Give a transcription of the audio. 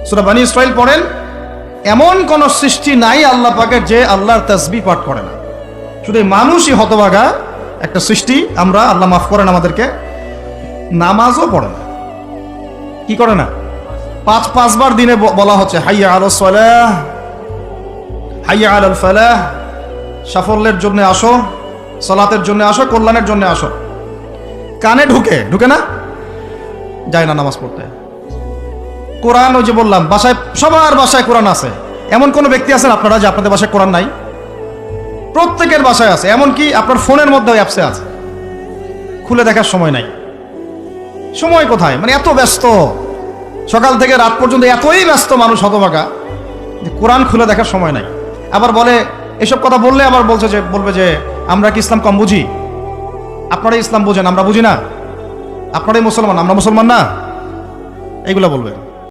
সূরা বনী ইসরাঈল পড়েন, এমন কোন সৃষ্টি নাই আল্লাহ পাকের যে আল্লাহর তাসবিহ পাঠ করে না। শুধু এই মানুষই হতভাগা একটা সৃষ্টি, আমরা আল্লাহ মাফ করেন আমাদেরকে, নামাজও পড়ে না। কি করে না? পাঁচবার দিনে বলা হচ্ছে হাইয়া আলাস সালাহ, হাইয়া আলাল ফালাহ, সাফল্যের জন্য আসো, সালাতের জন্য আসো, কল্যাণের জন্য আসো। কানে ঢুকে না, যায় না নামাজ পড়তে। কোরআন, ওই যে বললাম, বাসায়, সবার বাসায় কোরআন আছে। এমন কোন ব্যক্তি আছেন আপনারা যে আপনাদের বাসায় কোরআন নাই? প্রত্যেকের বাসায় আছে। এমনকি আপনার ফোনের মধ্যে অ্যাপসে আছে, খুলে দেখার সময় নাই। সময় কোথায়? মানে এত ব্যস্ত, সকাল থেকে রাত পর্যন্ত এতই ব্যস্ত মানুষ হতভাগা যে কোরআন খুলে দেখার সময় নাই। আবার বলে, এসব কথা বললে আবার বলবে যে আমরা কি ইসলাম কম বুঝি? আপনারাই ইসলাম বুঝেন, আমরা বুঝি না। আপনারাই মুসলমান, আমরা মুসলমান না, এইগুলা বলবে।